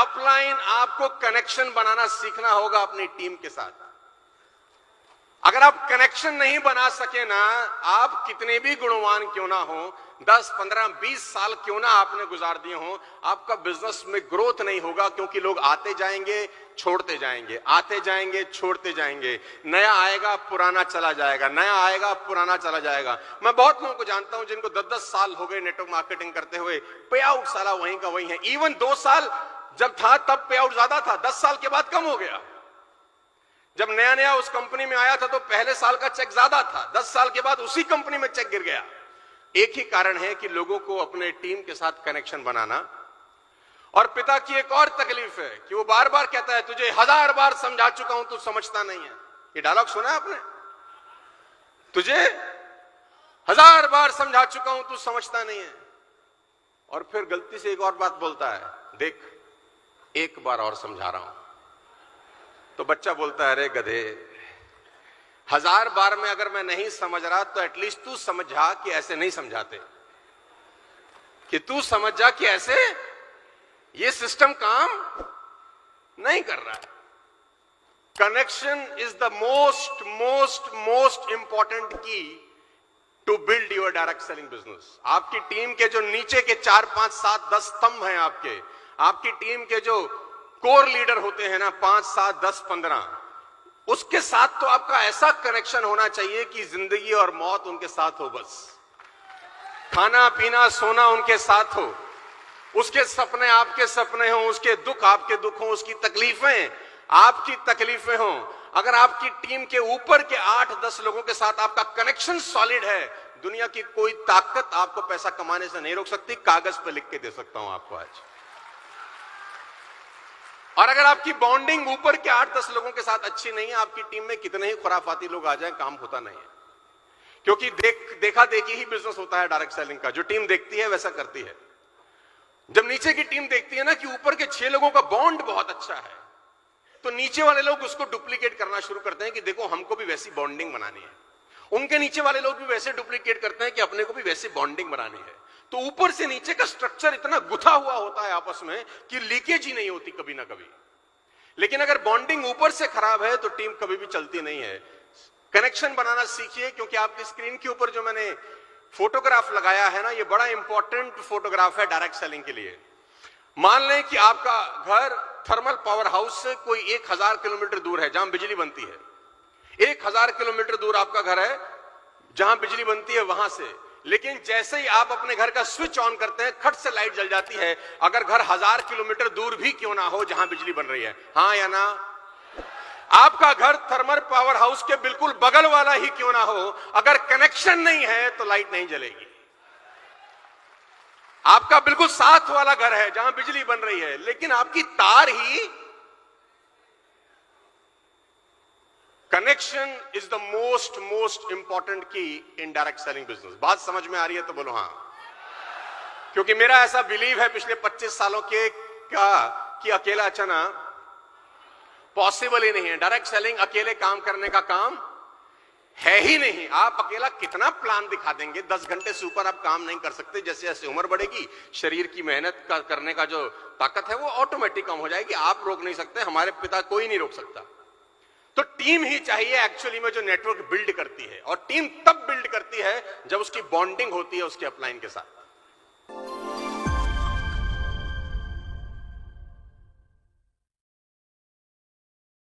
Upline आपको connection बनाना सीखना होगा अपनी टीम के साथ। अगर आप कनेक्शन नहीं बना सके ना, आप कितने भी गुणवान क्यों ना हो, 10, 15, 20 साल क्यों ना आपने गुजार दिए हो, आपका बिजनेस में ग्रोथ नहीं होगा, क्योंकि लोग आते जाएंगे छोड़ते जाएंगे, आते जाएंगे छोड़ते जाएंगे, नया आएगा पुराना चला जाएगा, नया आएगा पुराना चला जाएगा। मैं बहुत लोगों को जानता हूं जिनको 10-10 साल हो गए नेटवर्क मार्केटिंग करते हुए, पे आउट साला वहीं का वहीं है। इवन 2 साल जब था तब पे आउट ज्यादा था, 10 साल के बाद कम हो गया। जब नया नया उस कंपनी में आया था तो पहले साल का चेक ज्यादा था, 10 साल के बाद उसी कंपनी में चेक गिर गया। एक ही कारण है कि लोगों को अपने टीम के साथ कनेक्शन बनाना। और पिता की एक और तकलीफ है कि वो बार बार कहता है, तुझे 1000 बार समझा चुका हूं, तू समझता नहीं है। ये डायलॉग सुना है आपने? तुझे 1000 बार समझा चुका हूं, तू समझता नहीं है। और फिर गलती से एक और बात बोलता है, देख एक बार और समझा रहा हूं। तो बच्चा बोलता है, अरे गधे, 1000 बार में अगर मैं नहीं समझ रहा तो एटलीस्ट तू समझा कि ऐसे नहीं समझाते, कि तू समझ जा कि ऐसे ये सिस्टम काम नहीं कर रहा है। Connection is the most most most important key to build your direct selling business. आपकी टीम के जो नीचे के 4, 5, 7, 10 स्तंभ हैं आपकी टीम के जो कोर लीडर होते हैं ना, 5, 7, 10, 15, उसके साथ तो आपका ऐसा कनेक्शन होना चाहिए कि जिंदगी और मौत उनके साथ हो, बस खाना पीना सोना उनके साथ हो, उसके सपने आपके सपने हों, उसके दुख आपके दुख हों, उसकी तकलीफें आपकी तकलीफें हों। अगर आपकी टीम के ऊपर के 8-10 लोगों के साथ आपका कनेक्शन सॉलिड है, दुनिया की कोई ताकत आपको पैसा कमाने से नहीं रोक सकती। कागज पर लिख के दे सकता हूं आपको आज। और अगर आपकी बॉन्डिंग ऊपर के 8-10 लोगों के साथ अच्छी नहीं है, आपकी टीम में कितने ही खुराफाती लोग आ जाएं, काम होता नहीं है। क्योंकि देखा देखी ही बिजनेस होता है डायरेक्ट सेलिंग का। जो टीम देखती है वैसा करती है। जब नीचे की टीम देखती है ना कि ऊपर के 6 लोगों का बॉन्ड बहुत अच्छा है, तो नीचे वाले लोग उसको डुप्लीकेट करना शुरू करते हैं कि देखो हमको भी वैसी बॉन्डिंग बनानी है। उनके नीचे वाले लोग भी वैसे डुप्लीकेट करते हैं कि अपने को भी वैसी बॉन्डिंग बनानी है। तो ऊपर से नीचे का स्ट्रक्चर इतना गुथा हुआ होता है आपस में कि लीकेज ही नहीं होती कभी ना कभी। लेकिन अगर बॉन्डिंग ऊपर से खराब है तो टीम कभी भी चलती नहीं है। कनेक्शन बनाना सीखिए, क्योंकि आपकी स्क्रीन के ऊपर जो मैंने फोटोग्राफ लगाया है ना, ये बड़ा इंपॉर्टेंट फोटोग्राफ है डायरेक्ट सेलिंग के लिए। मान लें कि आपका घर थर्मल पावर हाउस से कोई 1000 किलोमीटर दूर है जहां बिजली बनती है। 1000 किलोमीटर दूर आपका घर है जहां बिजली बनती है वहां से। लेकिन जैसे ही आप अपने घर का स्विच ऑन करते हैं, खट से लाइट जल जाती है। अगर घर 1000 किलोमीटर दूर भी क्यों ना हो जहां बिजली बन रही है, हां या ना? आपका घर थर्मल पावर हाउस के बिल्कुल बगल वाला ही क्यों ना हो, अगर कनेक्शन नहीं है तो लाइट नहीं जलेगी। आपका बिल्कुल साथ वाला घर है जहां बिजली बन रही है, लेकिन आपकी तार ही connection is the most most important key in direct selling business. बात समझ में आ रही है तो बोलो हां। क्योंकि मेरा ऐसा बिलीव है पिछले 25 सालों के कि अकेला चना पॉसिबल ही नहीं है। डायरेक्ट सेलिंग अकेले काम करने का काम है ही नहीं। आप अकेला कितना प्लान दिखा देंगे, 10 घंटे से ऊपर आप काम नहीं कर सकते। जैसे जैसे उम्र बढ़ेगी, शरीर की मेहनत करने का जो ताकत है वो ऑटोमेटिक कम हो जाएगी। आप रोक नहीं सकते, हमारे पिता कोई नहीं रोक सकता। तो टीम ही चाहिए एक्चुअली में जो नेटवर्क बिल्ड करती है। और टीम तब बिल्ड करती है जब उसकी बॉन्डिंग होती है उसके अपलाइन के साथ।